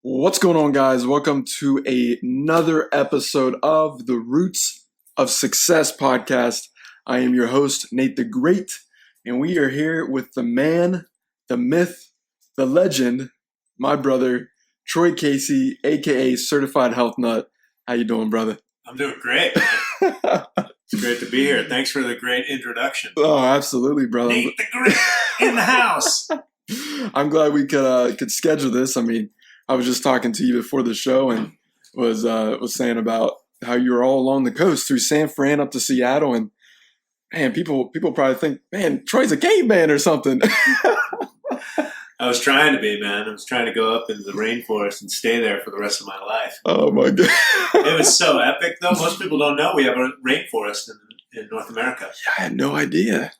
What's going on, guys? Welcome to another episode of the Roots of Success podcast. I am your host, Nate the Great, and we are here with the man, the myth, the legend, my brother, Troy Casey, aka Certified Health Nut. How you doing, brother? I'm doing great, man. It's great to be here. Thanks for the great introduction. Oh, absolutely, brother. Nate the Great in the house. I'm glad we could schedule this. I mean, I was just talking to you before the show and was saying about how you were all along the coast through San Fran up to Seattle, and man, people probably think, man, Troy's a caveman or something. I was trying to be, man. I was trying to go up into the rainforest and stay there for the rest of my life. Oh my God. It was so epic, though. Most people don't know we have a rainforest in North America. Yeah, I had no idea.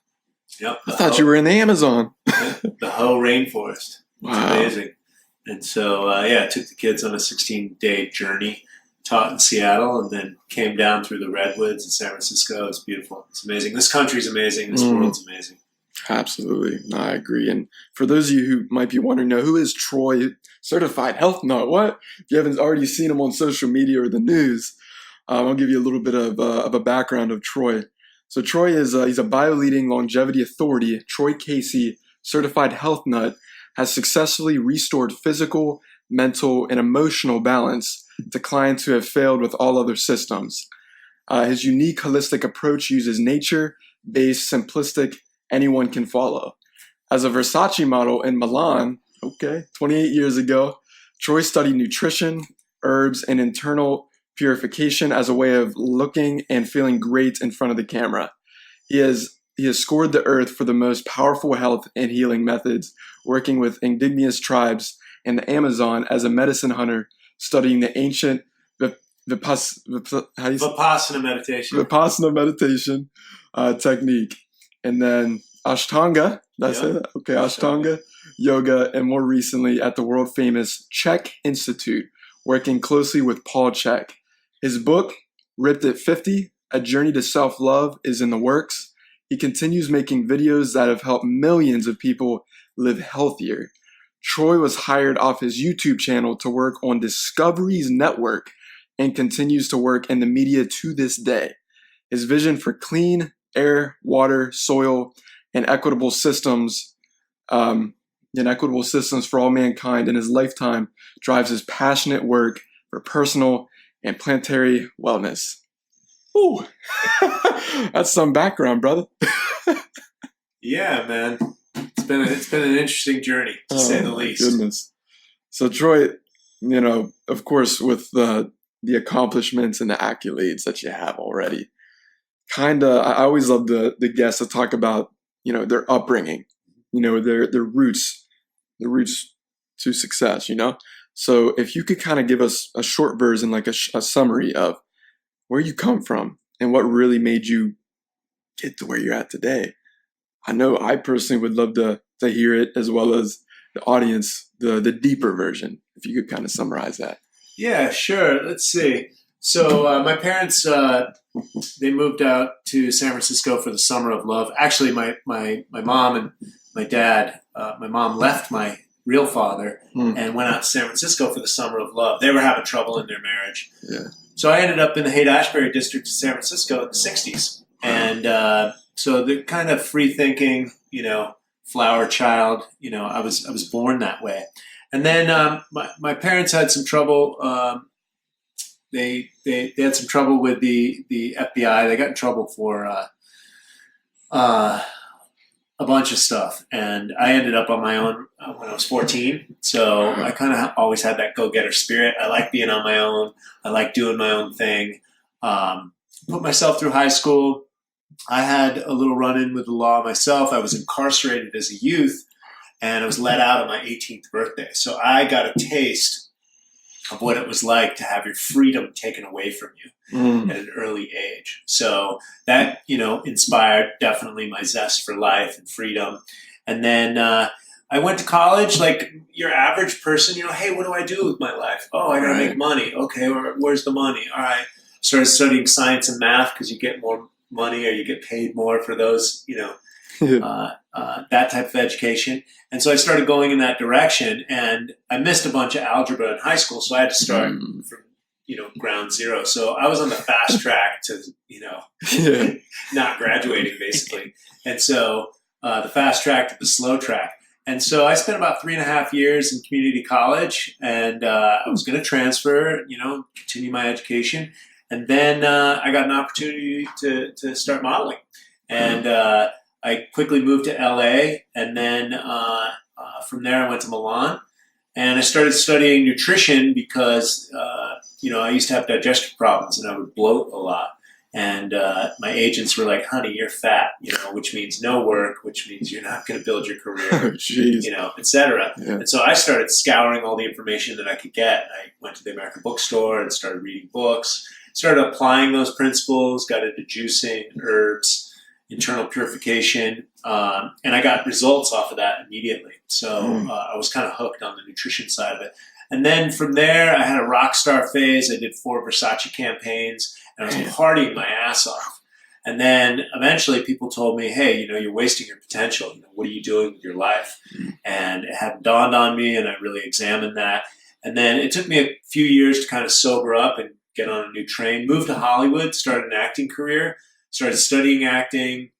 Yep. I thought you were in the Amazon. The whole rainforest. It's Wow. amazing. And so, I took the kids on a 16-day journey, taught in Seattle, and then came down through the redwoods in San Francisco. It's beautiful. It's amazing. This country's amazing. This world's amazing. Absolutely. No, I agree. And for those of you who might be wondering, now, who is Troy, Certified Health Nut? What? If you haven't already seen him on social media or the news, I'll give you a little bit of a background of Troy. So Troy is he's a bio-leading longevity authority. Troy Casey, Certified Health Nut, has successfully restored physical, mental, and emotional balance to clients who have failed with all other systems. His unique holistic approach uses nature-based, simplistic, anyone can follow. As a Versace model in Milan, 28 years ago, Troy studied nutrition, herbs, and internal purification as a way of looking and feeling great in front of the camera. He has scored the earth for the most powerful health and healing methods, working with indigenous tribes in the Amazon as a medicine hunter, studying the ancient Vipassana meditation technique. And then Ashtanga, that's it? Okay, Ashtanga, yoga, and more recently at the world-famous Chek Institute, working closely with Paul Chek. His book, Ripped at 50, A Journey to Self-Love, is in the works. He continues making videos that have helped millions of people live healthier. Troy was hired off his YouTube channel to work on Discovery's network and continues to work in the media to this day. His vision for clean air, water, soil, and equitable systems for all mankind in his lifetime drives his passionate work for personal and planetary wellness. Ooh, that's some background, brother. Yeah, man. It's been an interesting journey, to say the least. Goodness. So Troy, of course, with the accomplishments and the accolades that you have already, I always love the guests to talk about, their upbringing, their roots to success, So if you could kind of give us a short version, like a summary of where you come from and what really made you get to where you're at today. I know I personally would love to hear it, as well as the audience, the deeper version, if you could kind of summarize that. Yeah, sure. Let's see. So my parents, they moved out to San Francisco for the summer of love. Actually, my mom and my dad, my mom left my real father and went out to San Francisco for the summer of love. They were having trouble in their marriage. Yeah. So I ended up in the Haight-Ashbury district of San Francisco in the 60s. And so the kind of free-thinking, flower child, I was born that way. And then my parents had some trouble. They had some trouble with the FBI. They got in trouble for a bunch of stuff. And I ended up on my own when I was 14. So I kind of always had that go-getter spirit. I like being on my own. I like doing my own thing. Put myself through high school. I had a little run-in with the law myself. I was incarcerated as a youth, and I was let out on my 18th birthday. So I got a taste of what it was like to have your freedom taken away from you at an early age. So that, inspired definitely my zest for life and freedom. And then I went to college like your average person, hey, what do I do with my life? Oh, I got to make money. Okay, where's the money? All right. Started studying science and math because you get more money or you get paid more for those, that type of education. And so I started going in that direction, and I missed a bunch of algebra in high school, so I had to start from ground zero. So I was on the fast track to not graduating, basically. And so the fast track to the slow track. And so I spent about 3.5 years in community college, and I was going to transfer, continue my education. And then I got an opportunity to start modeling. And I quickly moved to LA, and then from there I went to Milan. And I started studying nutrition because, I used to have digestive problems and I would bloat a lot. And my agents were like, honey, you're fat, which means no work, which means you're not going to build your career, et cetera. Yeah. And so I started scouring all the information that I could get. I went to the American bookstore and started reading books, started applying those principles, got into juicing, herbs, internal purification, and I got results off of that immediately. So I was kind of hooked on the nutrition side of it. And then from there, I had a rock star phase. I did 4 Versace campaigns, and I was partying my ass off. And then eventually people told me, hey, you're wasting your potential. What are you doing with your life? And it hadn't dawned on me, and I really examined that. And then it took me a few years to kind of sober up and get on a new train, moved to Hollywood, started an acting career, started studying acting.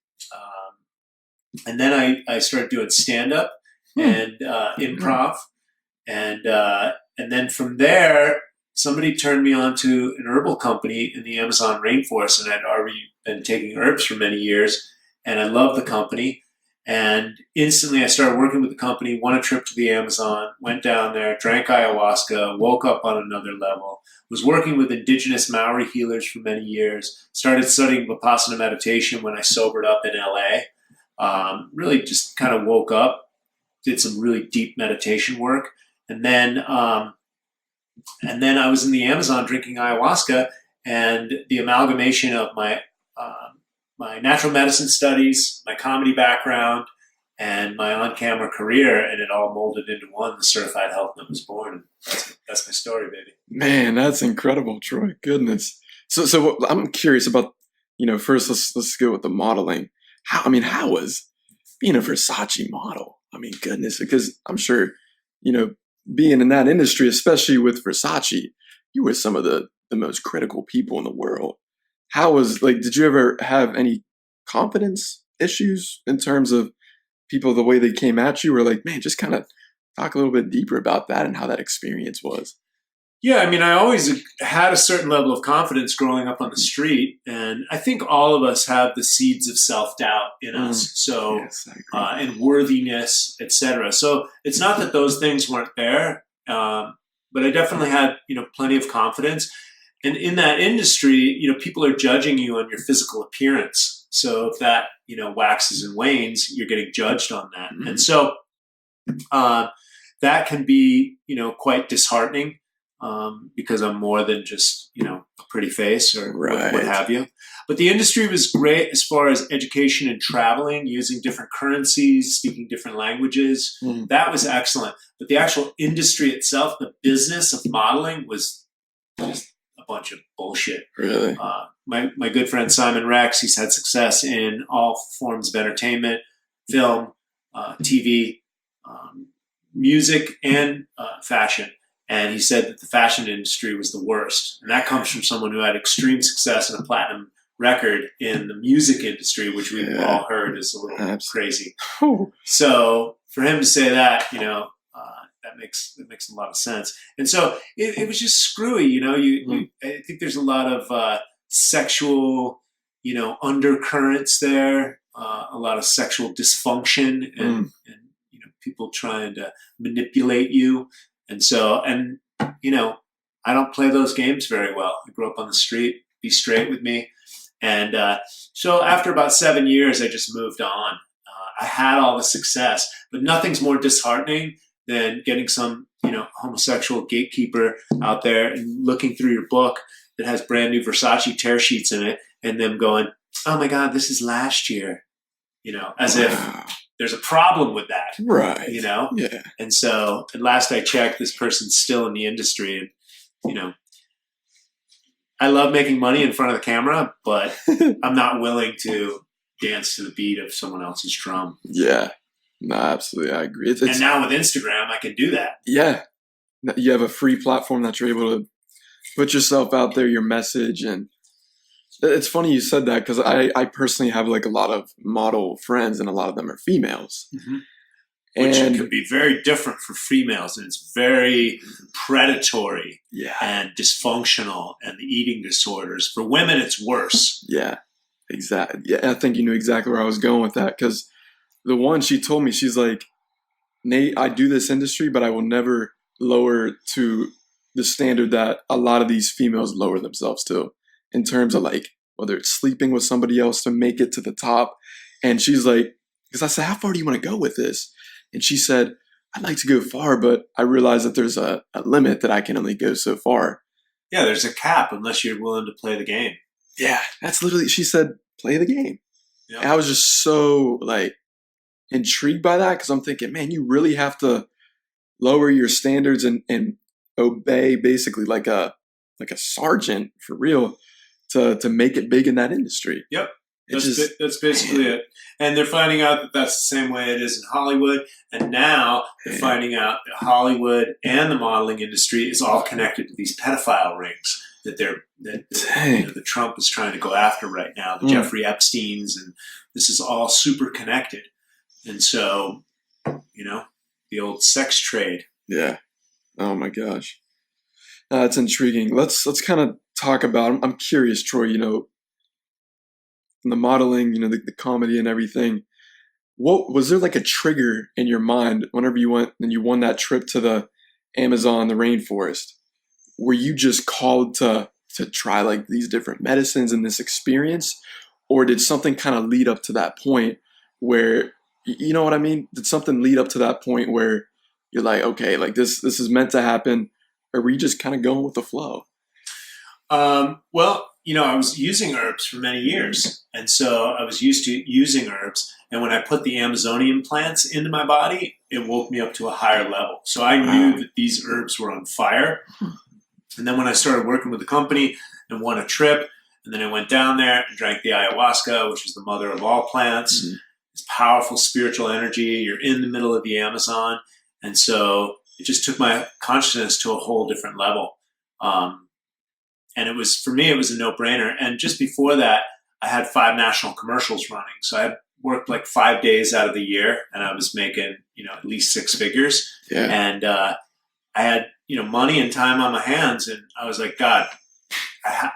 And then I started doing stand-up and improv. And then from there, somebody turned me on to an herbal company in the Amazon rainforest, and I'd already been taking herbs for many years, and I loved the company. And instantly I started working with the company, won a trip to the Amazon, went down there, drank ayahuasca, woke up on another level, was working with indigenous Maori healers for many years, started studying Vipassana meditation when I sobered up in LA, really just kind of woke up, did some really deep meditation work. And then I was in the Amazon drinking ayahuasca, and the amalgamation of my natural medicine studies, my comedy background, and my on-camera career, and it all molded into one, the certified health nut was born. That's my story, baby. Man, that's incredible, Troy. Goodness. So I'm curious about, first let's go with the modeling. How was being a Versace model? Goodness, because I'm sure, being in that industry, especially with Versace, you were some of the most critical people in the world. Did you ever have any confidence issues in terms of people, the way they came at you, or man, just kind of talk a little bit deeper about that and how that experience was? Yeah, I always had a certain level of confidence growing up on the street, and I think all of us have the seeds of self-doubt in us, so yes, and worthiness, etc. So it's not that those things weren't there, but I definitely had plenty of confidence. And in that industry, people are judging you on your physical appearance. So if that waxes and wanes, you're getting judged on that, and so that can be quite disheartening. Because I'm more than just, a pretty face or what have you. But the industry was great as far as education and traveling, using different currencies, speaking different languages. That was excellent. But the actual industry itself, the business of modeling, was just a bunch of bullshit. Really? My good friend Simon Rex, he's had success in all forms of entertainment, film, TV, music, and fashion. And he said that the fashion industry was the worst. And that comes from someone who had extreme success and a platinum record in the music industry, which we've all heard is a little crazy. So for him to say that, that makes a lot of sense. And so it was just screwy. I think there's a lot of sexual, undercurrents there, a lot of sexual dysfunction and people trying to manipulate you. And so, I don't play those games very well. I grew up on the street, be straight with me. And so after about 7 years, I just moved on. I had all the success, but nothing's more disheartening than getting some, homosexual gatekeeper out there and looking through your book that has brand new Versace tear sheets in it and them going, oh my God, this is last year, as if there's a problem with that. Right. Yeah. And so at last I checked, this person's still in the industry. And, I love making money in front of the camera, but I'm not willing to, dance to the beat of someone else's drum. Yeah. No, absolutely. I agree. And now with Instagram, I can do that. Yeah. You have a free platform that you're able to put yourself out there, your message. And it's funny you said that because I personally have like a lot of model friends and a lot of them are females. Mm-hmm. Which can be very different for females, and it's very predatory and dysfunctional, and the eating disorders. For women, it's worse. Yeah, exactly. Yeah, I think you knew exactly where I was going with that because the one she told me, she's like, Nate, I do this industry, but I will never lower to the standard that a lot of these females lower themselves to in terms of like whether it's sleeping with somebody else to make it to the top. And she's like, because I said, how far do you want to go with this? And she said, I'd like to go far, but I realize that there's a limit that I can only go so far. Yeah, there's a cap unless you're willing to play the game. Yeah, that's literally, she said, play the game. Yep. And I was just so like intrigued by that because I'm thinking, man, you really have to lower your standards and obey basically like a sergeant for real to make it big in that industry. Yep. That's basically it. And they're finding out that that's the same way it is in Hollywood. And now they're finding out that Hollywood and the modeling industry is all connected to these pedophile rings that the Trump is trying to go after right now, the Jeffrey Epsteins, and this is all super connected. And so, the old sex trade. Yeah. Oh my gosh. That's intriguing. Let's kind of talk about, I'm curious, Troy, the modeling, the comedy and everything. What was there like a trigger in your mind whenever you went and you won that trip to the Amazon, the rainforest? Were you just called to try like these different medicines and this experience? Or did something kind of lead up to that point where, you know what I mean? Did something lead up to that point where you're like, okay, like this is meant to happen? Or were you just kind of going with the flow? Well, I was using herbs for many years. And so I was used to using herbs. And when I put the Amazonian plants into my body, it woke me up to a higher level. So I knew that these herbs were on fire. And then when I started working with the company and won a trip, and then I went down there and drank the ayahuasca, which is the mother of all plants. Mm-hmm. It's powerful spiritual energy. You're in the middle of the Amazon. And so it just took my consciousness to a whole different level. And for me, it was a no-brainer. And just before that, I had 5 national commercials running. So I worked like 5 days out of the year, and I was making, at least 6 figures. Yeah. And I had, money and time on my hands. And I was like, God,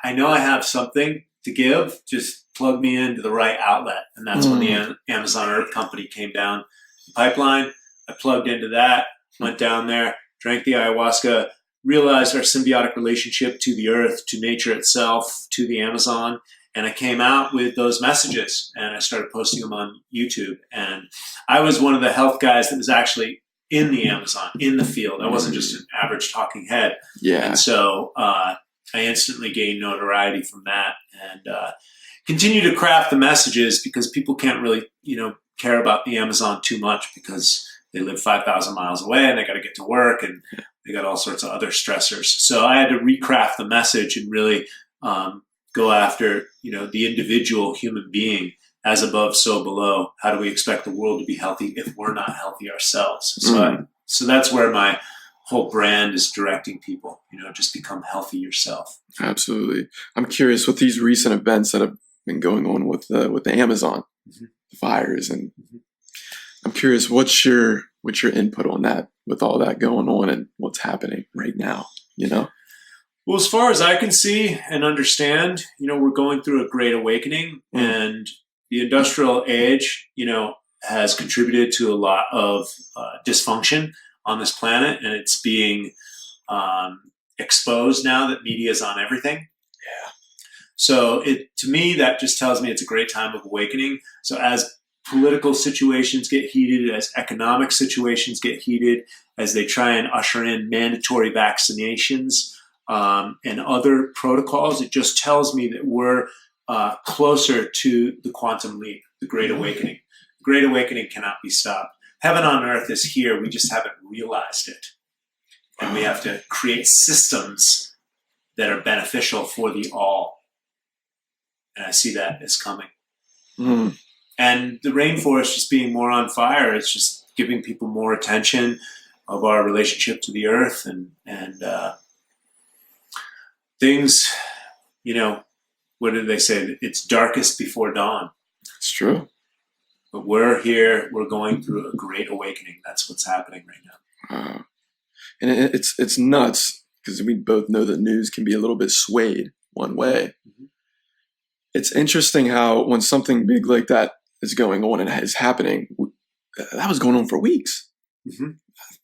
I know I have something to give. Just plug me into the right outlet. And that's when the Amazon Herb Company came down the pipeline. I plugged into that, went down there, drank the ayahuasca, realized our symbiotic relationship to the earth, to nature itself, to the Amazon. And I came out with those messages and I started posting them on YouTube. And I was one of the health guys that was actually in the Amazon, in the field. I wasn't just an average talking head. Yeah. And so I instantly gained notoriety from that and continue to craft the messages because people can't really, care about the Amazon too much because they live 5,000 miles away and they got to get to work and they got all sorts of other stressors. So I had to recraft the message and really go after, the individual human being, as above, so below. How do we expect the world to be healthy if we're not healthy ourselves? So that's where my whole brand is directing people, just become healthy yourself. Absolutely. I'm curious with these recent events that have been going on with the Amazon fires, and I'm curious, what's your input on that with all that going on and what's happening right now, Well, as far as I can see and understand, we're going through a great awakening and the industrial age, has contributed to a lot of dysfunction on this planet, and it's being exposed now that media is on everything. Yeah. So to me, that just tells me it's a great time of awakening. So as political situations get heated, as economic situations get heated, as they try and usher in mandatory vaccinations and other protocols, it just tells me that we're closer to the quantum leap, the Great Awakening. The Great Awakening cannot be stopped. Heaven on earth is here. We just haven't realized it. And we have to create systems that are beneficial for the all. And I see that as coming. And the rainforest just being more on fire, it's just giving people more attention of our relationship to the earth and things, what did they say? It's darkest before dawn. It's true. But we're here, we're going through a great awakening. That's what's happening right now. And it's nuts because we both know the news can be a little bit swayed one way. Mm-hmm. It's interesting how when something big like that is going on and is happening, that was going on for weeks. Mm-hmm.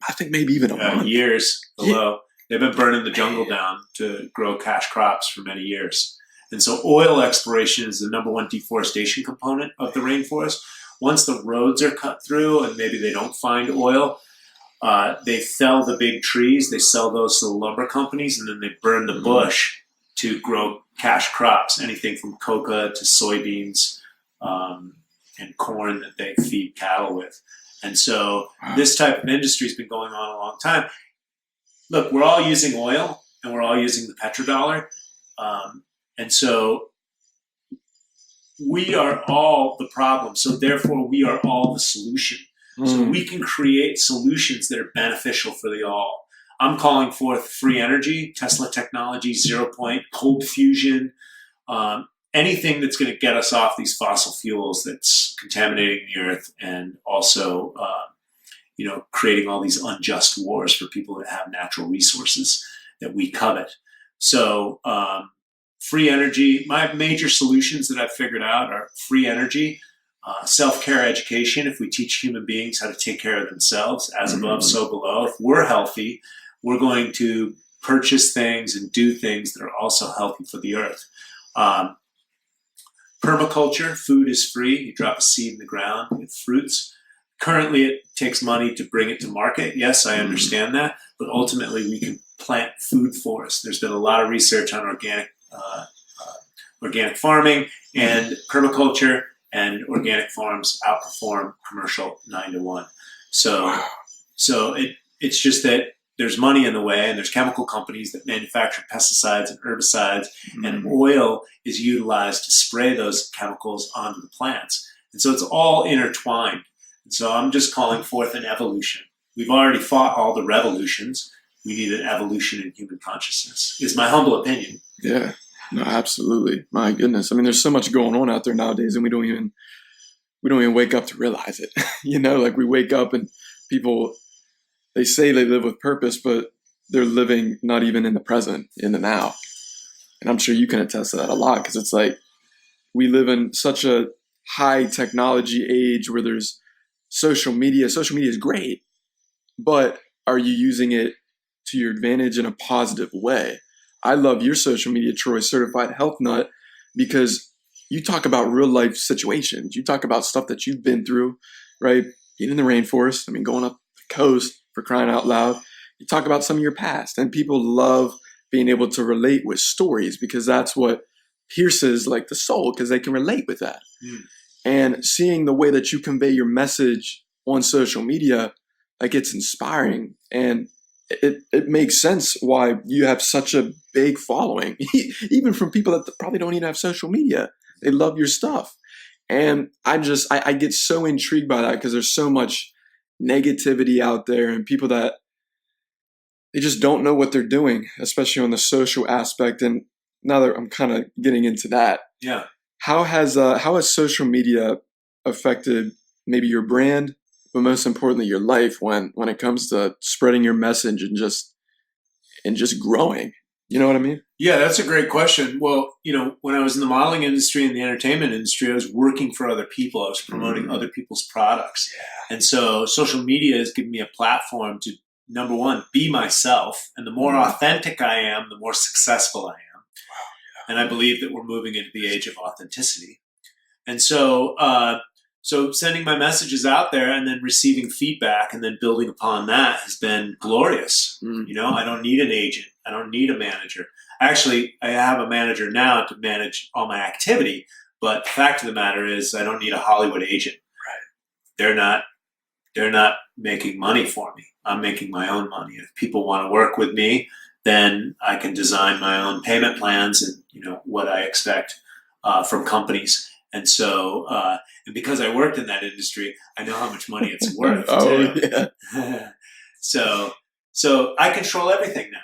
I think maybe even a month. Years below. Yeah. They've been burning the jungle down to grow cash crops for many years. And so oil exploration is the number one deforestation component of the rainforest. Once the roads are cut through and maybe they don't find oil, they fell the big trees, they sell those to the lumber companies, and then they burn the bush to grow cash crops, anything from coca to soybeans and corn that they feed cattle with. And so this type of industry has been going on a long time. Look, we're all using oil and we're all using the petrodollar. And so we are all the problem. So therefore, we are all the solution. So we can create solutions that are beneficial for the all. I'm calling forth free energy, Tesla technology, 0 point, cold fusion, anything that's going to get us off these fossil fuels that's contaminating the earth and also, creating all these unjust wars for people that have natural resources that we covet. So free energy, my major solutions that I've figured out are free energy, self-care education. If we teach human beings how to take care of themselves, as above, so below. If we're healthy, we're going to purchase things and do things that are also healthy for the earth. Permaculture, food is free. You drop a seed in the ground, it fruits. Currently, it takes money to bring it to market. Yes, I understand that. But ultimately, we can plant food forests. There's been a lot of research on organic farming and permaculture, and organic farms outperform commercial 9-1. So it's just that there's money in the way, and there's chemical companies that manufacture pesticides and herbicides, and oil is utilized to spray those chemicals onto the plants. And so it's all intertwined. And so I'm just calling forth an evolution. We've already fought all the revolutions. We need an evolution in human consciousness, is my humble opinion. Yeah, no, absolutely. My goodness. I mean, there's so much going on out there nowadays, and we don't even wake up to realize it. Like we wake up and people, they say they live with purpose, but they're living not even in the present, in the now. And I'm sure you can attest to that a lot, because it's like we live in such a high technology age where there's social media. Social media is great, but are you using it to your advantage in a positive way? I love your social media, Troy, Certified Health Nut, because you talk about real life situations. You talk about stuff that you've been through, right? Being in the rainforest, going up the coast, for crying out loud. You talk about some of your past, and people love being able to relate with stories, because that's what pierces like the soul, because they can relate with that. And seeing the way that you convey your message on social media, like, it's inspiring, and it makes sense why you have such a big following, even from people that probably don't even have social media. They love your stuff. And I get so intrigued by that, because there's so much negativity out there, and people that they just don't know what they're doing, especially on the social aspect. And now that I'm kind of getting into that, how has social media affected maybe your brand, but most importantly your life when it comes to spreading your message and just growing? You know what I mean? Yeah, that's a great question. Well, when I was in the modeling industry and the entertainment industry, I was working for other people. I was promoting other people's products. Yeah. And so social media has given me a platform to, number one, be myself. And the more authentic I am, the more successful I am. Wow, yeah. And I believe that we're moving into the age of authenticity. And so sending my messages out there and then receiving feedback and then building upon that has been glorious. I don't need an agent. I don't need a manager. Actually, I have a manager now to manage all my activity. But the fact of the matter is, I don't need a Hollywood agent. Right. They're not making money for me. I'm making my own money. If people want to work with me, then I can design my own payment plans and what I expect from companies. And so, and because I worked in that industry, I know how much money it's worth Oh, too. yeah. so, so I control everything now,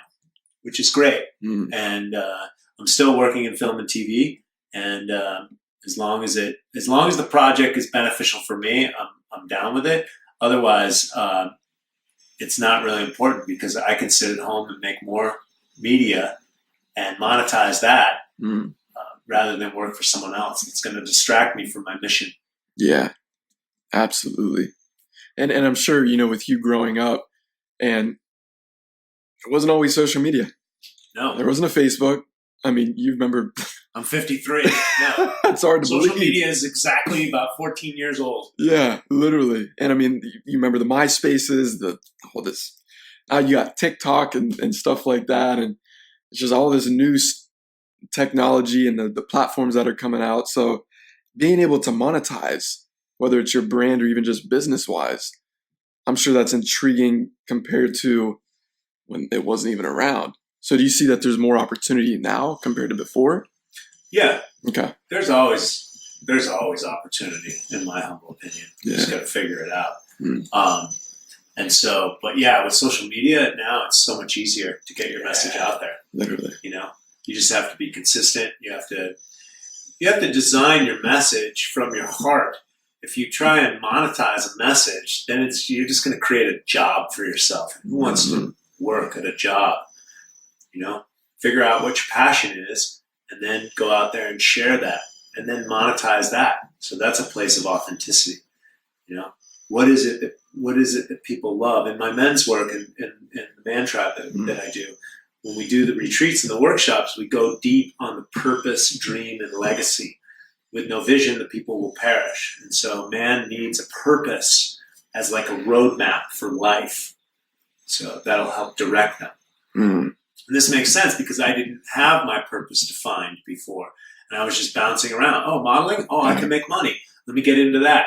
which is great. Mm. And I'm still working in film and TV. And as long as the project is beneficial for me, I'm down with it. Otherwise, it's not really important because I can sit at home and make more media and monetize that rather than work for someone else. It's going to distract me from my mission. Yeah, absolutely. And I'm sure, with you growing up, and it wasn't always social media. No. There wasn't a Facebook. I mean, you remember. I'm 53. No. It's hard to believe. Social media is exactly about 14 years old. Yeah, literally. And I mean, you remember the MySpaces, all this. You got TikTok and stuff like that. And it's just all this new technology and the platforms that are coming out. So being able to monetize, whether it's your brand or even just business-wise, I'm sure that's intriguing compared to when it wasn't even around. So do you see that there's more opportunity now compared to before? Yeah. Okay. There's always opportunity, in my humble opinion. You just got to figure it out. And so, but yeah, with social media now, it's so much easier to get your message out there. Literally. You just have to be consistent. You have to design your message from your heart. If you try and monetize a message, then you're just going to create a job for yourself. Who wants to work at a job? Figure out what your passion is, and then go out there and share that, and then monetize that. So that's a place of authenticity. What is it that people love? In my men's work and the man tribe that I do, when we do the retreats and the workshops, we go deep on the purpose, dream, and legacy. With no vision, the people will perish. And so man needs a purpose as like a roadmap for life. So that'll help direct them. And this makes sense because I didn't have my purpose defined before. And I was just bouncing around. Oh, modeling? Oh, I can make money. Let me get into that.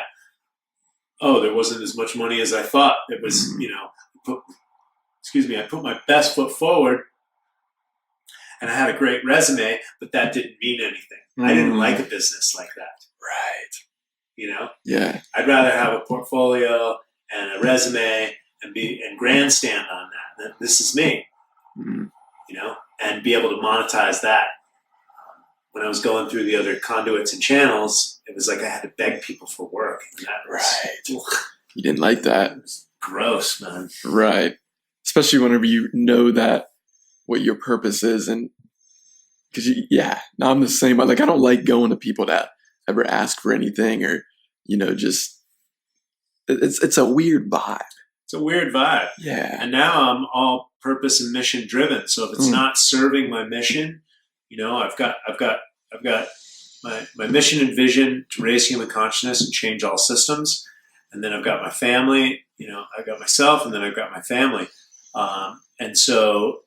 Oh, there wasn't as much money as I thought. It was, I put my best foot forward and I had a great resume, but that didn't mean anything. I didn't like a business like that. Right. Yeah. I'd rather have a portfolio and a resume and grandstand on that. This is me. And be able to monetize that. When I was going through the other conduits and channels, it was like I had to beg people for work. And that was, You didn't like that. It was gross, man. Right. Especially whenever you know that what your purpose is. And because, now I'm the same. Like, I don't like going to people that ever ask for anything or, just, it's a weird vibe. It's a weird vibe. Yeah. And now I'm all purpose and mission driven. So if it's not serving my mission, I've got my mission and vision to raise human consciousness and change all systems. And then I've got my family, I've got myself, and then I've got my family. And so,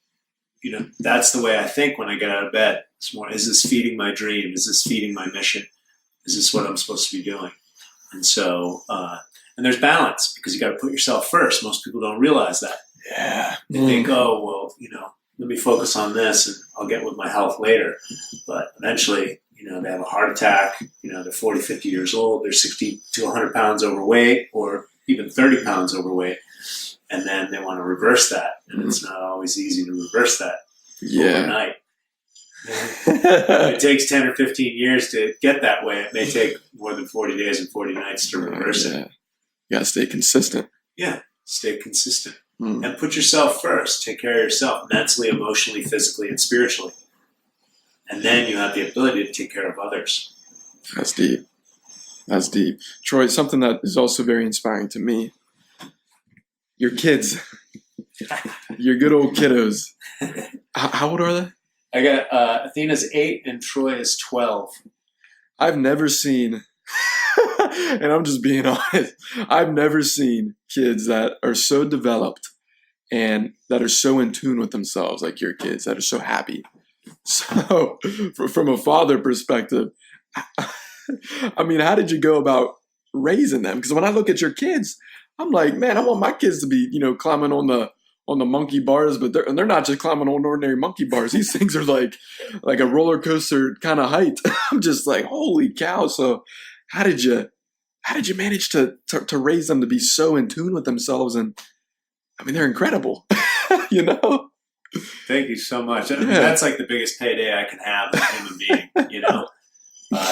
that's the way I think when I get out of bed. It's more, is this feeding my dream? Is this feeding my mission? Is this what I'm supposed to be doing? And so, and there's balance because you got to put yourself first. Most people don't realize that. Yeah. They think, oh, well, let me focus on this and I'll get with my health later. But eventually, they have a heart attack, they're 40, 50 years old, they're 60 to 100 pounds overweight or even 30 pounds overweight. And then they want to reverse that. And it's not always easy to reverse that overnight. It takes 10 or 15 years to get that way. It may take more than 40 days and 40 nights to reverse it. You got to stay consistent. Yeah, stay consistent. And put yourself first. Take care of yourself mentally, emotionally, physically, and spiritually. And then you have the ability to take care of others. That's deep. That's deep. Troy, something that is also very inspiring to me. Your kids. Your good old kiddos. How old are they? I got Athena's 8 and Troy is 12. I've never seen, and I'm just being honest, I've never seen kids that are so developed and that are so in tune with themselves, like your kids, that are so happy. So from a father perspective, I mean, how did you go about raising them? Because when I look at your kids, I'm like, man, I want my kids to be, climbing on the on the monkey bars, but they're not just climbing on ordinary monkey bars. These things are like a roller coaster kind of height. I'm just like, holy cow. So how did you manage to raise them to be so in tune with themselves? And I mean, they're incredible, you know? Thank you so much. I mean, Yeah. that's like the biggest payday I can have as a human being, you know,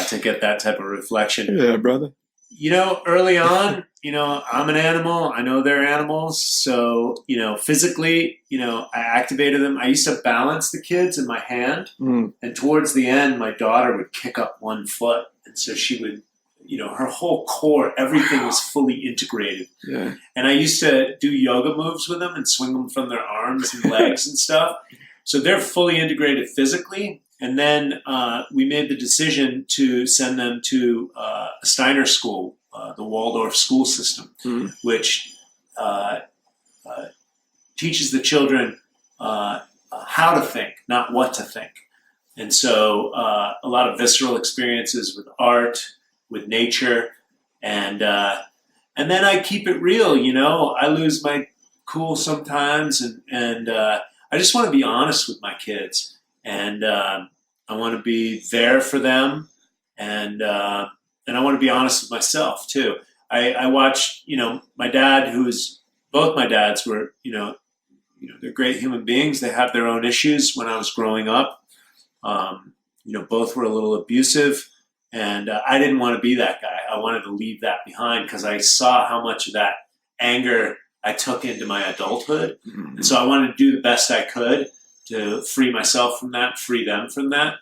to get that type of reflection. Yeah, brother. You know, early on, you know, I'm an animal. I know they're animals. So, you know, physically, you know, I activated them. I used to balance the kids in my hand. Mm. And towards the end, my daughter would kick up one foot. And so she would, you know, her whole core, everything was fully integrated. Yeah. And I used to do yoga moves with them and swing them from their arms and legs and stuff. So they're fully integrated physically. And then we made the decision to send them to a Steiner school, the Waldorf school system, which teaches the children how to think, not what to think. And so a lot of visceral experiences with art, with nature, and then I keep it real. You know, I lose my cool sometimes, and I just want to be honest with my kids. And I want to be there for them, and I want to be honest with myself too. I watched, you know, my dad, both my dads were, you know, they're great human beings. They have their own issues. When I was growing up, you know, both were a little abusive, and I didn't want to be that guy. I wanted to leave that behind because I saw how much of that anger I took into my adulthood, and so I wanted to do the best I could to free myself from that, free them from that.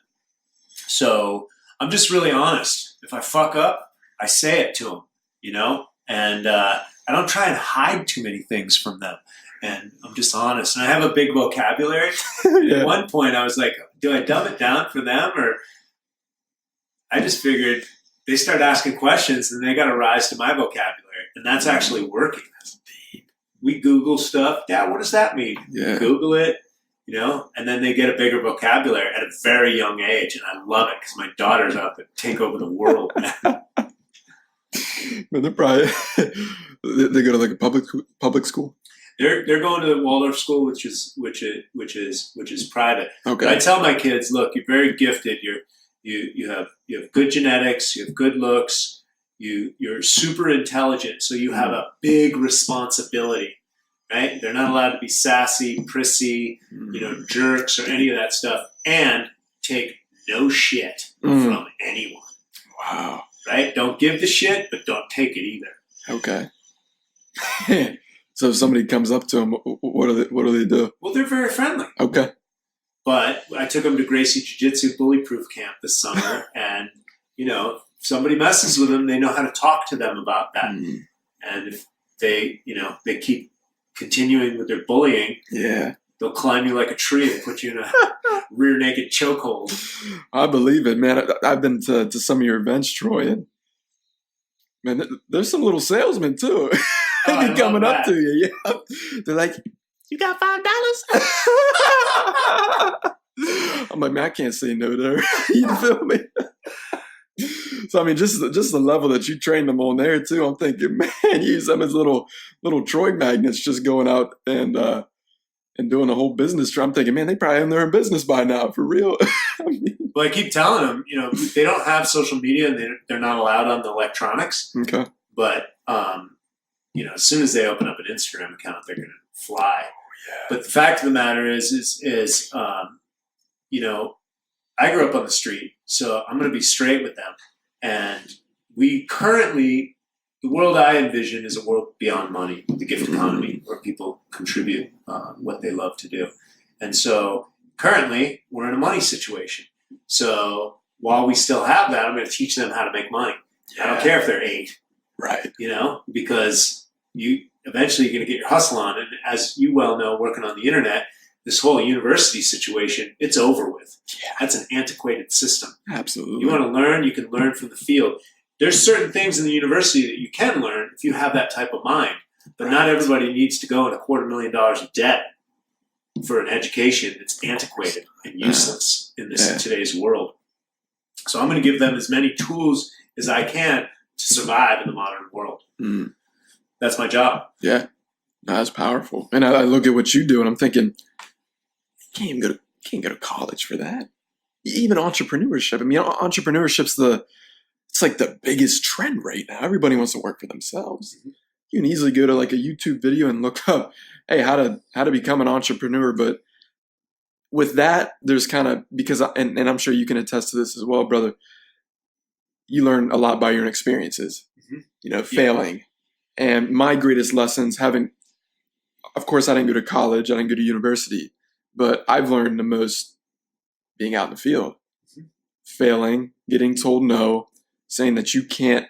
So I'm just really honest. If I fuck up, I say it to them, you know, and I don't try and hide too many things from them. And I'm just honest. And I have a big vocabulary. Yeah. At one point I was like, do I dumb it down for them? Or I just figured they start asking questions and they got to rise to my vocabulary. And that's actually working. That's deep. We Google stuff. Dad, what does that mean? Yeah. Google it. You know, and then they get a bigger vocabulary at a very young age, and I love it because my daughter's out to take over the world. But they're probably they go to like a public school. They're going to the Waldorf school, which is private. Okay. But I tell my kids, look, you're very gifted. You have good genetics. You have good looks. You're super intelligent, so you have a big responsibility. Right? They're not allowed to be sassy, prissy, you know, jerks or any of that stuff, and take no shit from anyone. Wow. Right? Don't give the shit, but don't take it either. Okay. So if somebody comes up to them, what do they do? Well, they're very friendly. Okay. But I took them to Gracie Jiu-Jitsu Bully Proof Camp this summer, and, you know, if somebody messes with them, they know how to talk to them about that. And if they, you know, they keep continuing with their bullying, Yeah. they'll climb you like a tree and put you in a rear naked chokehold. I believe it, man. I've been to some of your events, Troy, and man, there's some little salesmen too. They be coming up to you. Yeah. They're like, "You got $5?" I'm like, man, I can't say no to her. You feel me? So I mean, just the level that you train them on there too. I'm thinking, man, you use them as little Troy magnets, just going out and doing a whole business trip. I'm thinking, man, they probably own their own business by now, for real. I mean, well, I keep telling them, you know, they don't have social media and they're not allowed on the electronics. Okay. But you know, as soon as they open up an Instagram account, they're going to fly. Yeah. But the fact of the matter is you know, I grew up on the street, so I'm going to be straight with them. And we currently, the world I envision is a world beyond money, the gift economy, where people contribute what they love to do. And so currently, we're in a money situation. So while we still have that, I'm going to teach them how to make money. Yeah. I don't care if they're 8. Right. You know, because you eventually you're going to get your hustle on. And as you well know, working on the internet, this whole university situation, it's over with. Yeah. That's an antiquated system. Absolutely. You want to learn, you can learn from the field. There's certain things in the university that you can learn if you have that type of mind. But not everybody needs to go in $250,000 of debt for an education that's antiquated and useless in this today's world. So I'm going to give them as many tools as I can to survive in the modern world. That's my job. Yeah. That's powerful. And I look at what you do and I'm thinking, can't go to college for that. Even entrepreneurship. I mean, entrepreneurship's it's like the biggest trend right now. Everybody wants to work for themselves. Mhm. You can easily go to like a YouTube video and look up, hey, how to become an entrepreneur. But with that, there's kind of, because, and I'm sure you can attest to this as well, brother, you learn a lot by your own experiences, failing. And my greatest lessons of course, I didn't go to college, I didn't go to university, but I've learned the most being out in the field, failing, getting told no, saying that you can't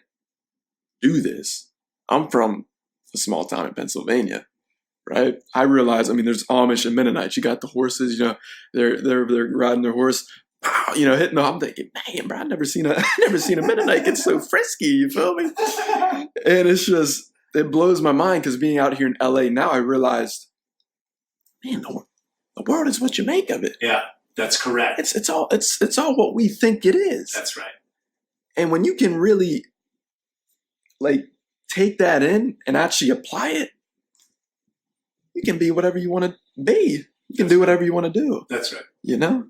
do this. I'm from a small town in Pennsylvania, right? I realized, I mean, there's Amish and Mennonites. You got the horses, they're riding their horse, pow, hitting them. I'm thinking, man, bro, I've never seen a Mennonite get so frisky. You feel me? And it blows my mind because being out here in LA now, I realized, man, the world is what you make of it. Yeah, that's correct. It's all what we think it is. That's right. And when you can really take that in and actually apply it, you can be whatever you want to be. You can do whatever you want to do. That's right.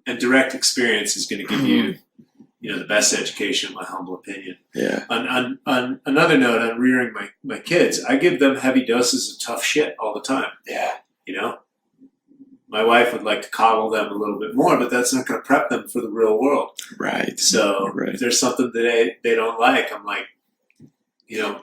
And direct experience is going to give you, the best education, in my humble opinion. Yeah. On another note, on rearing my kids, I give them heavy doses of tough shit all the time. Yeah. My wife would like to coddle them a little bit more, but that's not going to prep them for the real world. Right. So if there's something that they don't like, I'm like,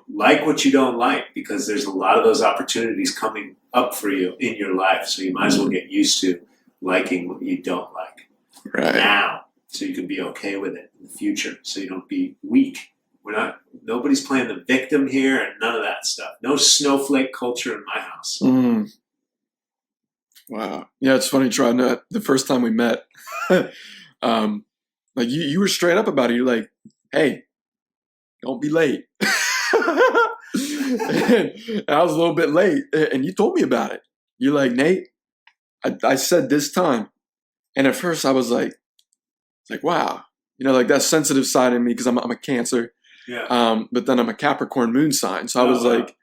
like what you don't like, because there's a lot of those opportunities coming up for you in your life. So you might as well get used to liking what you don't like now, so you can be okay with it in the future, so you don't be weak. Nobody's playing the victim here and none of that stuff. No snowflake culture in my house. Wow. Yeah, it's funny, trying to, the first time we met, you were straight up about it. You're like, hey, don't be late. And I was a little bit late, and you told me about it. You're like, Nate, I said this time. And at first I was like, wow, that sensitive side in me, because I'm a Cancer. Yeah. But then I'm a Capricorn moon sign. So I was like,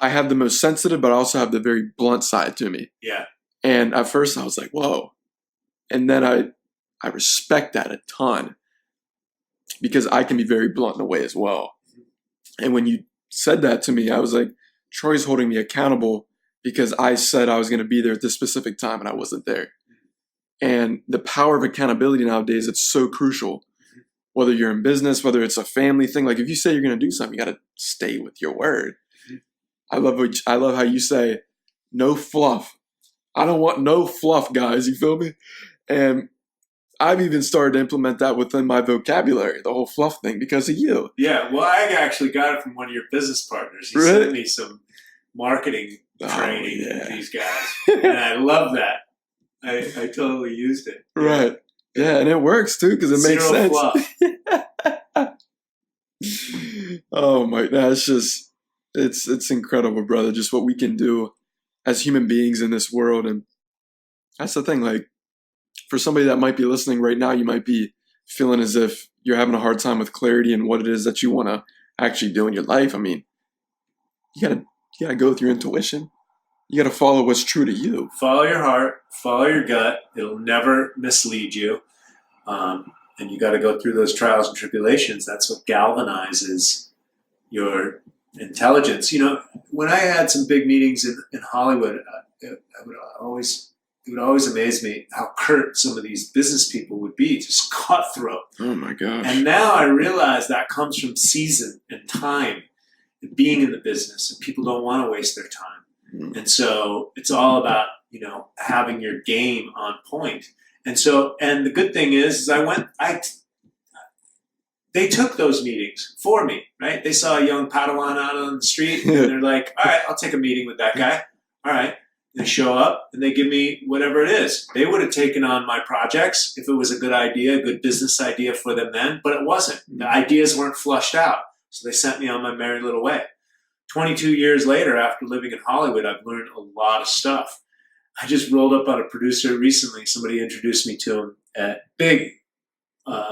I have the most sensitive, but I also have the very blunt side to me. Yeah. And at first I was like, whoa. And then I respect that a ton, because I can be very blunt in a way as well. And when you said that to me, I was like, Troy's holding me accountable because I said I was going to be there at this specific time and I wasn't there. And the power of accountability nowadays, it's so crucial. Whether you're in business, whether it's a family thing, like if you say you're going to do something, you got to stay with your word. I love how you say, no fluff. I don't want no fluff, guys. You feel me? And I've even started to implement that within my vocabulary, the whole fluff thing, because of you. Yeah, well, I actually got it from one of your business partners. He sent me some marketing training from these guys, and I love that. I totally used it. Right. Yeah, and it works too, because it makes sense. Fluff. Oh my, it's incredible, brother. Just what we can do as human beings in this world. And that's the thing, for somebody that might be listening right now, you might be feeling as if you're having a hard time with clarity and what it is that you want to actually do in your life. I mean, you gotta go with your intuition. You got to follow what's true to you. Follow your heart, follow your gut. It'll never mislead you. And you got to go through those trials and tribulations. That's what galvanizes your intelligence. When I had some big meetings in Hollywood, it would always amaze me how curt some of these business people would be, just cutthroat. Oh my gosh. And now I realize that comes from season and time and being in the business, and people don't want to waste their time. And so it's all about, having your game on point. And the good thing is they took those meetings for me, right? They saw a young Padawan out on the street and they're like, all right, I'll take a meeting with that guy. All right. They show up and they give me whatever it is. They would have taken on my projects if it was a good idea, a good business idea for them then, but it wasn't. The ideas weren't flushed out. So they sent me on my merry little way. 22 years later, after living in Hollywood, I've learned a lot of stuff. I just rolled up on a producer recently. Somebody introduced me to him, a big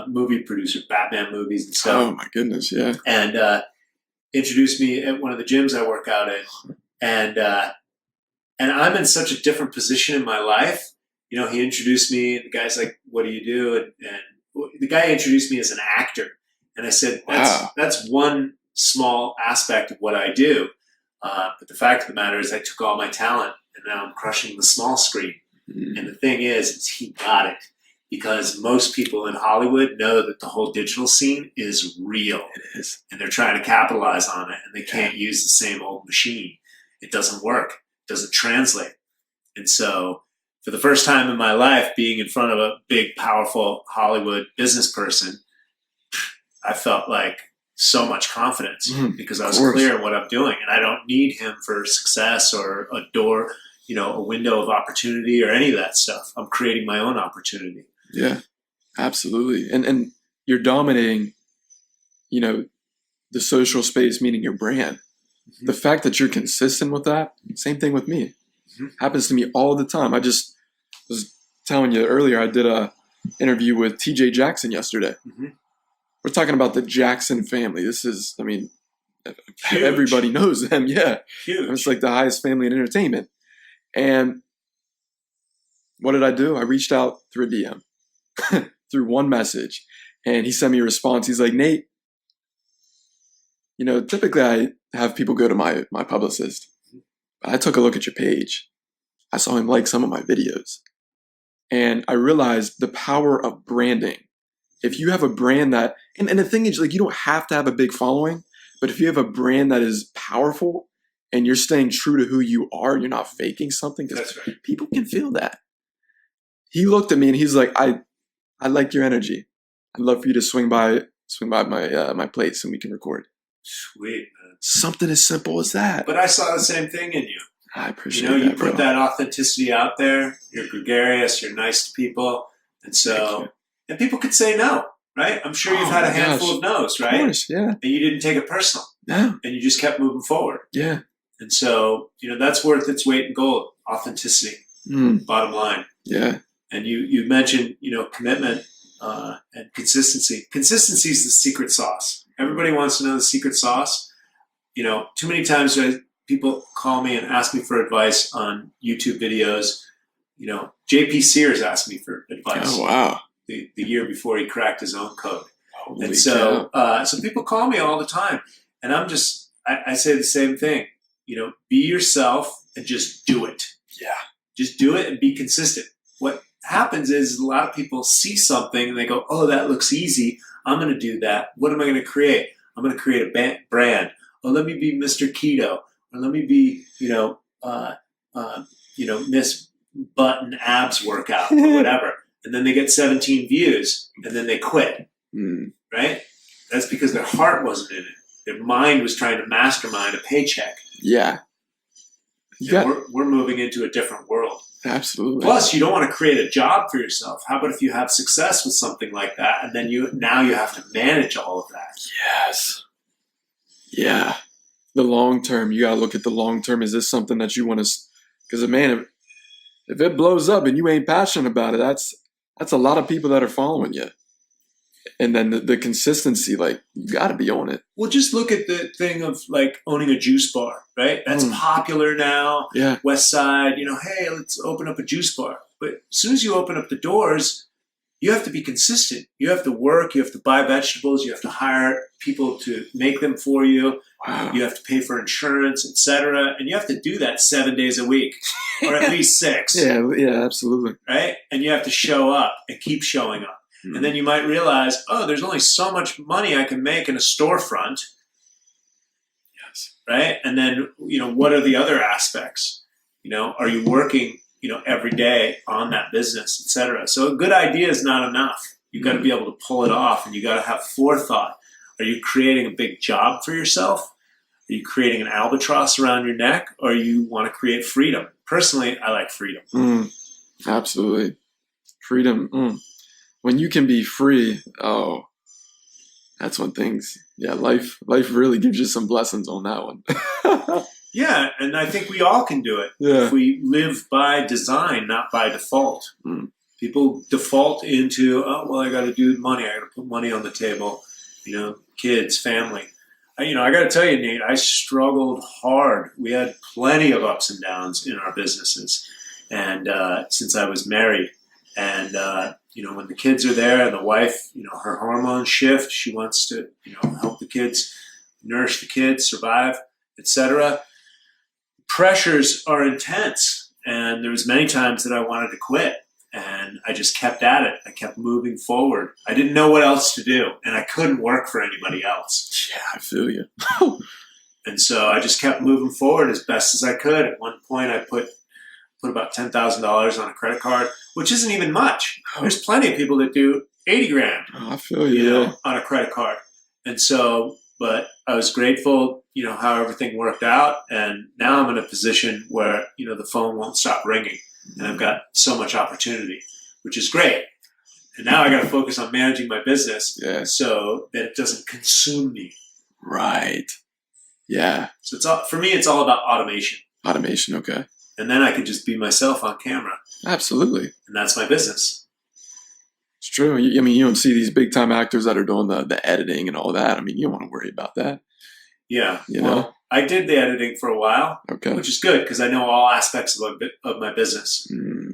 movie producer, Batman movies and stuff. Oh my goodness, yeah. And introduced me at one of the gyms I work out in. And And I'm in such a different position in my life. You know, he introduced me, and the guy's like, what do you do? And the guy introduced me as an actor. And I said, that's one small aspect of what I do. But the fact of the matter is I took all my talent and now I'm crushing the small screen. Mm-hmm. And the thing is he got it. Because most people in Hollywood know that the whole digital scene is real. It is. And they're trying to capitalize on it, and they can't use the same old machine. It doesn't work. It doesn't translate. And so for the first time in my life, being in front of a big, powerful Hollywood business person, I felt like so much confidence because I was clear in what I'm doing. And I don't need him for success or a door, a window of opportunity or any of that stuff. I'm creating my own opportunity. Yeah, absolutely. And you're dominating, the social space, meaning your brand. Mm-hmm. The fact that you're consistent with that, same thing with me. Mm-hmm. Happens to me all the time. I just was telling you earlier, I did a interview with TJ Jackson yesterday. Mm-hmm. We're talking about the Jackson family. This is, huge. Everybody knows them. Yeah. Huge. It's like the highest family in entertainment. And what did I do? I reached out through a DM. Through one message, and he sent me a response. He's like, Nate, typically I have people go to my publicist. I took a look at your page. I saw him like some of my videos, and I realized the power of branding. If you have a brand that, and the thing is, like, you don't have to have a big following, but if you have a brand that is powerful and you're staying true to who you are, you're not faking something, because people can feel that. He looked at me and he's like, I like your energy. I'd love for you to swing by my place and we can record. Sweet, man. Something as simple as that. But I saw the same thing in you. I appreciate that, you put that authenticity out there. You're gregarious. You're nice to people. And people could say no, right? I'm sure you've had a handful of no's, right? Of course, yeah. And you didn't take it personal. No. And you just kept moving forward. Yeah. And so, that's worth its weight in gold. Authenticity. Bottom line. Yeah. And you mentioned, commitment and consistency. Consistency is the secret sauce. Everybody wants to know the secret sauce. Too many times people call me and ask me for advice on YouTube videos. JP Sears asked me for advice. Oh, wow. The year before he cracked his own code. Holy and so people call me all the time. And I say the same thing. Be yourself and just do it. Yeah. Just do it and be consistent. What happens is a lot of people see something and they go, oh, that looks easy. I'm going to do that. What am I going to create? I'm going to create a brand. Oh, let me be Mr. Keto. Or let me be, Miss Button Abs Workout or whatever. And then they get 17 views and then they quit. Right? That's because their heart wasn't in it. Their mind was trying to mastermind a paycheck. Yeah. We're moving into a different world. Absolutely. Plus, you don't want to create a job for yourself. How about if you have success with something like that, and then you have to manage all of that? Yes. Yeah. The long term. You got to look at the long term. Is this something that you want to? Because man, if it blows up and you ain't passionate about it, that's a lot of people that are following you. And then the consistency, like, you got to be on it. Well, just look at the thing of like owning a juice bar, right? That's popular now. Yeah. West Side, hey, let's open up a juice bar. But as soon as you open up the doors, you have to be consistent. You have to work. You have to buy vegetables. You have to hire people to make them for you. Wow. You have to pay for insurance, etc. And you have to do that 7 days a week, or at least 6. Yeah, absolutely. Right? And you have to show up and keep showing up. And then you might realize, there's only so much money I can make in a storefront. Yes. Right? And then, what are the other aspects? Are you working, every day on that business, et cetera? So a good idea is not enough. You've got to be able to pull it off, and you got to have forethought. Are you creating a big job for yourself? Are you creating an albatross around your neck, or you want to create freedom? Personally, I like freedom. Absolutely. Freedom. When you can be free, that's when things, life really gives you some blessings on that one. Yeah, and I think we all can do it if we live by design, not by default. People default into, I got to do money. I got to put money on the table, kids, family. I got to tell you, Nate, I struggled hard. We had plenty of ups and downs in our businesses, and since I was married, and when the kids are there, and the wife, her hormones shift. She wants to, help the kids, nourish the kids, survive, etc. Pressures are intense, and there was many times that I wanted to quit. And I just kept at it. I kept moving forward. I didn't know what else to do, and I couldn't work for anybody else. Yeah, I feel you. And so I just kept moving forward as best as I could. At one point, I put about $10,000 on a credit card, which isn't even much. There's plenty of people that do 80 grand, I feel you, on a credit card. And so, but I was grateful, how everything worked out. And now I'm in a position where, the phone won't stop ringing. And I've got so much opportunity, which is great. And now I got to focus on managing my business so that it doesn't consume me. Right. Yeah. So for me, it's all about automation. Automation, okay. And then I can just be myself on camera. Absolutely. And that's my business. It's true. I mean, you don't see these big time actors that are doing the editing and all that. I mean, you don't want to worry about that. Yeah. You know? I did the editing for a while, okay, which is good because I know all aspects of my business.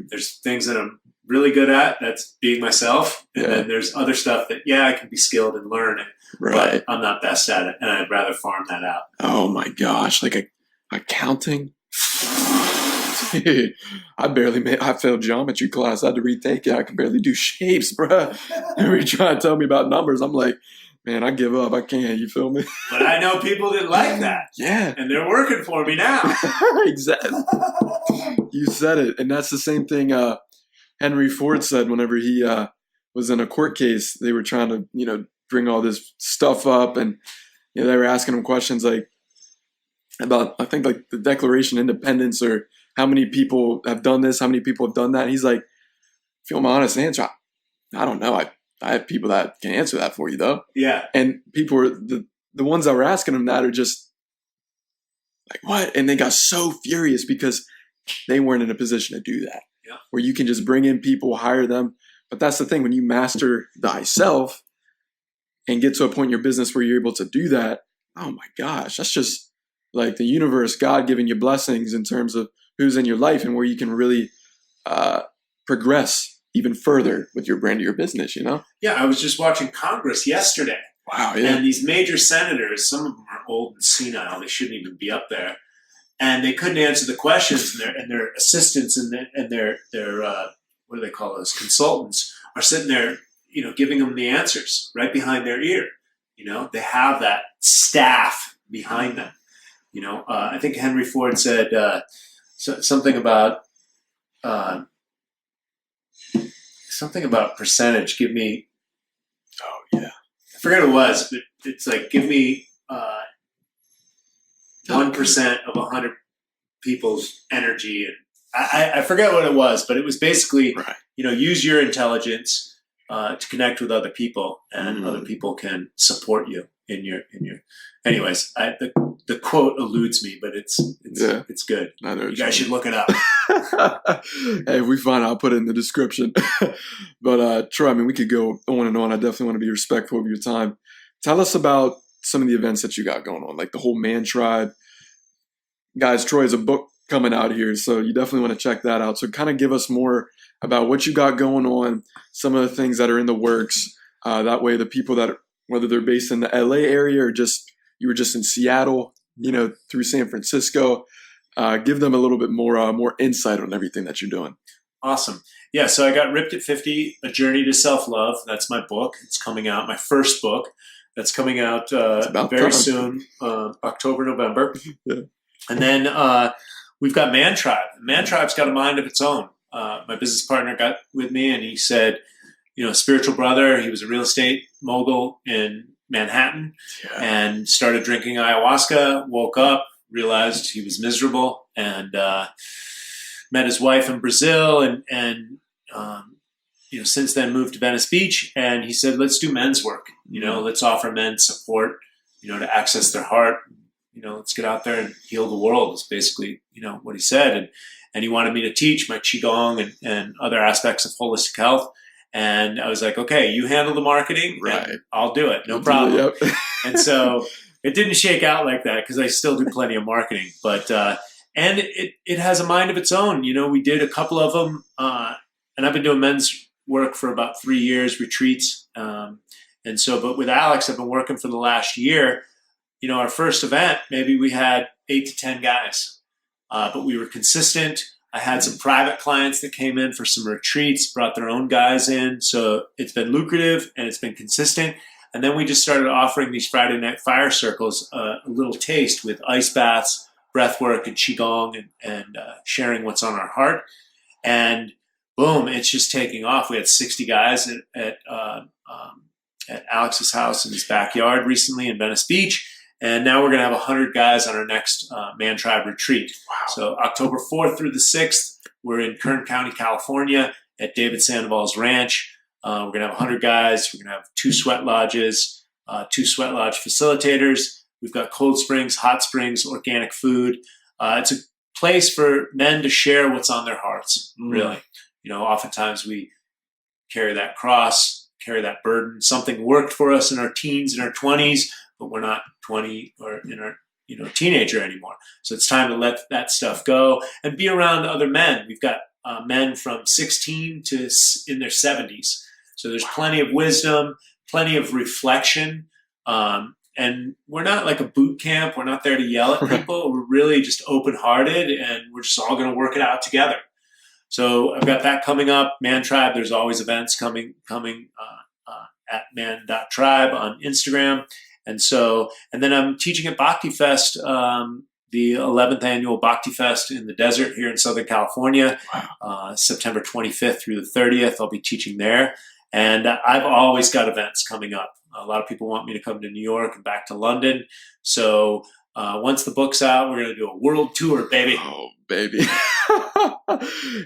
There's things that I'm really good at. That's being myself. And then there's other stuff that, I can be skilled and learn it. Right. But I'm not best at it. And I'd rather farm that out. Oh my gosh. Like accounting? Dude, I failed geometry class. I had to retake it. I can barely do shapes, bro. You were trying to tell me about numbers. I'm like, man, I give up. I can't. You feel me? But I know people that like that. Yeah. And they're working for me now. Exactly. You said it. And that's the same thing Henry Ford said whenever he was in a court case. They were trying to, bring all this stuff up. And they were asking him questions like about, I think, like the Declaration of Independence or how many people have done this, how many people have done that. And he's like, if you want my honest answer, I don't know. I have people that can answer that for you, though. Yeah. And people were the ones that were asking him that are just like, what? And they got so furious because they weren't in a position to do that. Yeah. Where you can just bring in people, hire them. But that's the thing. When you master thyself and get to a point in your business where you're able to do that, oh my gosh, that's just like the universe, God giving you blessings in terms of who's in your life and where you can really progress even further with your brand or your business, Yeah, I was just watching Congress yesterday. Wow, yeah. And these major senators, some of them are old and senile. They shouldn't even be up there. And they couldn't answer the questions, and their assistants and their what do they call those, consultants, are sitting there, giving them the answers right behind their ear. They have that staff behind them. I think Henry Ford said something about percentage. Give me. Oh yeah. I forget what it was, but it's like, give me 1% of 100 people's energy, and I forget what it was, but it was basically, right. Use your intelligence to connect with other people, and other people can support you in your. Anyways, the quote eludes me, but it's good. You guys should look it up. Hey, if we find it, I'll put it in the description. But Troy, I mean, we could go on and on. I definitely want to be respectful of your time. Tell us about some of the events that you got going on, like the whole Man Tribe. Guys, Troy has a book coming out here, so you definitely want to check that out. So kind of give us more about what you got going on, some of the things that are in the works. That way the people that, whether they're based in the LA area or you were just in Seattle, through San Francisco, give them a little bit more insight on everything that you're doing. Awesome. Yeah, so I got Ripped at 50, A Journey to Self-Love. That's my book. It's coming out, my first book. That's coming out very soon, October, November. Yeah. And then we've got Man Tribe. Man Tribe's got a mind of its own. My business partner got with me and he said, spiritual brother, he was a real estate mogul in Manhattan and started drinking ayahuasca, woke up, realized he was miserable, and met his wife in Brazil and since then moved to Venice Beach. And he said, let's do men's work. Let's offer men support, to access their heart. Let's get out there and heal the world is basically, what he said. And he wanted me to teach my Qigong and other aspects of holistic health. And I was like, okay, you handle the marketing, right? And I'll do it. No problem. Yep. And so It didn't shake out like that because I still do plenty of marketing, but and it has a mind of its own. You know, we did a couple of them, and I've been doing men's work for about 3 years, retreats, and so. But with Alex, I've been working for the last year. You know, our first event, maybe we had 8 to 10 guys, but we were consistent. I had some private clients that came in for some retreats, brought their own guys in, so it's been lucrative and it's been consistent. And then we just started offering these Friday night fire circles, a little taste with ice baths, breath work, and qigong, and sharing what's on our heart. And boom, it's just taking off. We had 60 guys at Alex's house in his backyard recently in Venice Beach. And now we're going to have 100 guys on our next Man Tribe retreat. Wow. So October 4th through the 6th, we're in Kern County, California at David Sandoval's ranch. We're going to have 100 guys. We're going to have 2 sweat lodges, 2 sweat lodge facilitators. We've got cold springs, hot springs, organic food. It's a place for men to share what's on their hearts, really. You know, oftentimes we carry that cross, carry that burden. Something worked for us in our teens and our 20s, but we're not 20 or in our teenager anymore. So it's time to let that stuff go and be around other men. We've got men from 16 to in their 70s. So there's plenty of wisdom, plenty of reflection. And we're not like a boot camp. We're not there to yell at people. We're really just open-hearted, and we're just all going to work it out together. So I've got that coming up. Man Tribe, there's always events coming at man.tribe on Instagram. And then I'm teaching at Bhakti Fest, the 11th annual Bhakti Fest in the desert here in Southern California, September 25th through the 30th. I'll be teaching there. And I've always got events coming up. A lot of people want me to come to New York and back to London. So once the book's out, we're going to do a world tour, baby. Oh, baby.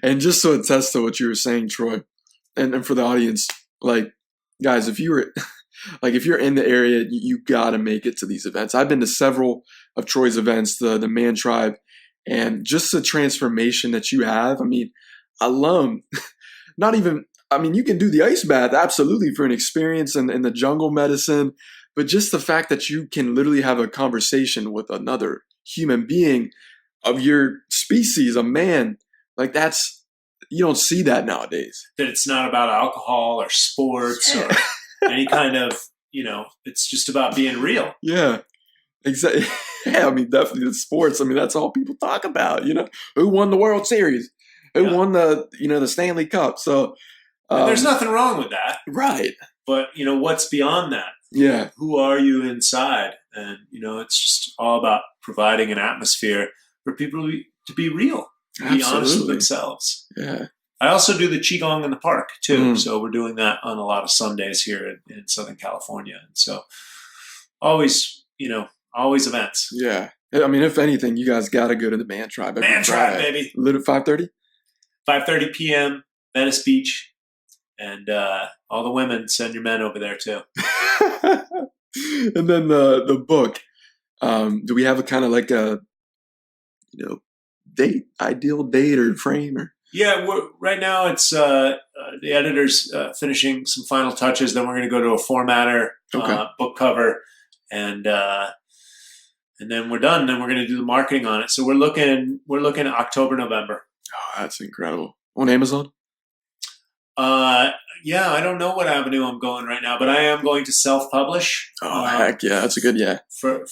And just to attest to what you were saying, Troy, and for the audience, like, guys, if you're in the area, you got to make it to these events. I've been to several of Troy's events, the Man Tribe, and just the transformation that you have. I mean, alone, you can do the ice bath, absolutely, for an experience in the jungle medicine, but just the fact that you can literally have a conversation with another human being of your species, a man, like you don't see that nowadays. That it's not about alcohol or sports or any kind of, it's just about being real. Yeah, exactly. Yeah, I mean, definitely the sports. I mean, that's all people talk about, who won the World Series, who won the Stanley Cup. So and there's nothing wrong with that. Right. But, what's beyond that? Yeah. Who are you inside? And, it's just all about providing an atmosphere for people to be real, to be honest with themselves. Yeah. I also do the Qigong in the park, too. So we're doing that on a lot of Sundays here in Southern California. And so always events. Yeah. I mean, if anything, you guys got to go to the Man Tribe. Man Tribe, baby. Lit at 5:30? 5:30 p.m., Venice Beach. And all the women, send your men over there, too. And then the book. Do we have a kind of like a, ideal date or frame? Or? Yeah, right now it's the editor's finishing some final touches. Then we're going to go to a formatter, book cover, and then we're done. Then we're going to do the marketing on it. So we're looking at October, November. Oh, that's incredible. On Amazon? Yeah, I don't know what avenue I'm going right now, but I am going to self-publish. Oh, heck yeah. That's a good, For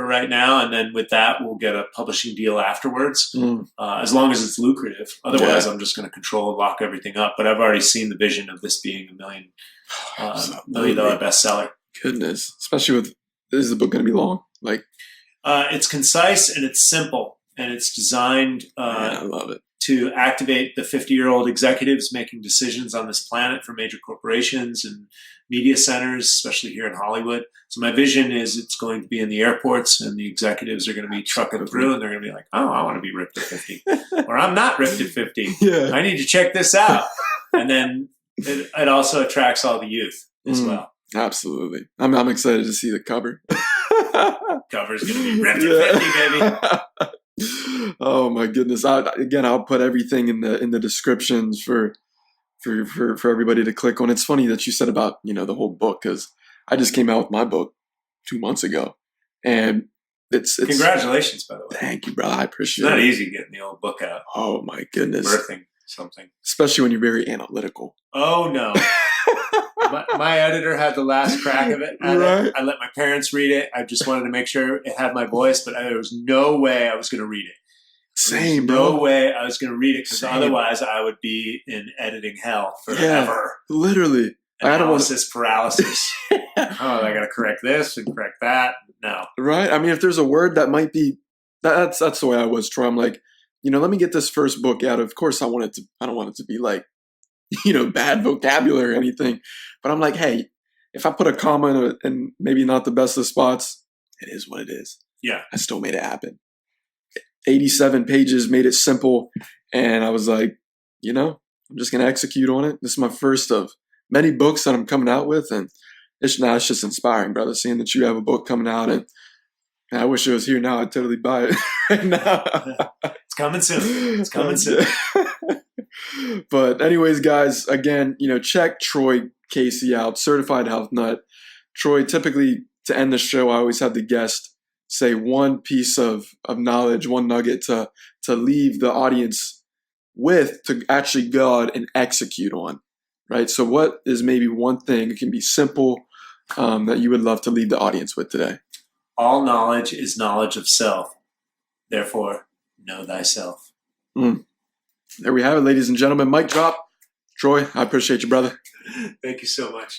right now. And then with that, we'll get a publishing deal afterwards, as long as it's lucrative. Otherwise, I'm just going to control and lock everything up. But I've already seen the vision of this being $1 million bestseller. Goodness. Especially is the book going to be long? It's concise and it's simple. And it's designed I love it. To activate the 50-year-old executives making decisions on this planet for major corporations and media centers, especially here in Hollywood. So my vision is it's going to be in the airports, and the executives are going to be trucking through, and they're going to be like, oh, I want to be ripped at 50. Or I'm not ripped at 50. Yeah. I need to check this out. And then it also attracts all the youth as well. Absolutely. I'm excited to see the cover. Cover's going to be ripped at 50, baby. Oh my goodness! I'll put everything in the descriptions for everybody to click on. It's funny that you said about the whole book, because I just came out with my book 2 months ago, And it's congratulations, by the way. Thank you, bro. I appreciate it. It's not it. easy getting the old book out. Oh my goodness. Birthing something. Especially when you're very analytical. Oh no. my editor had the last crack of it. Right. I let my parents read it. I just wanted to make sure it had my voice, but there was no way I was going to read it. Same, bro. No way I was going to read it, because otherwise I would be in editing hell forever. Yeah, literally. Analysis paralysis. Oh, I got to correct this and correct that. No. Right? I mean, if there's a word that might be, that's the way I was, Troy. I'm like, let me get this first book out. Of course, I don't want it to be like, bad vocabulary or anything. But I'm like, hey, if I put a comma in and maybe not the best of spots, it is what it is. Yeah. I still made it happen. 87 pages, made it simple. And I was like, I'm just going to execute on it. This is my first of many books that I'm coming out with. And it's just inspiring, brother, seeing that you have a book coming out. And I wish it was here now. I'd totally buy it right now. It's coming soon. It's coming soon. But anyways, guys, again, check Troy Casey out, Certified Health Nut. Troy, typically to end the show, I always have the guest say one piece of knowledge, one nugget to leave the audience with, to actually go out and execute on, right? So what is maybe one thing, it can be simple, that you would love to leave the audience with today? All knowledge is knowledge of self. Therefore, know thyself. There we have it, ladies and gentlemen. Mic drop. Troy, I appreciate you, brother. Thank you so much.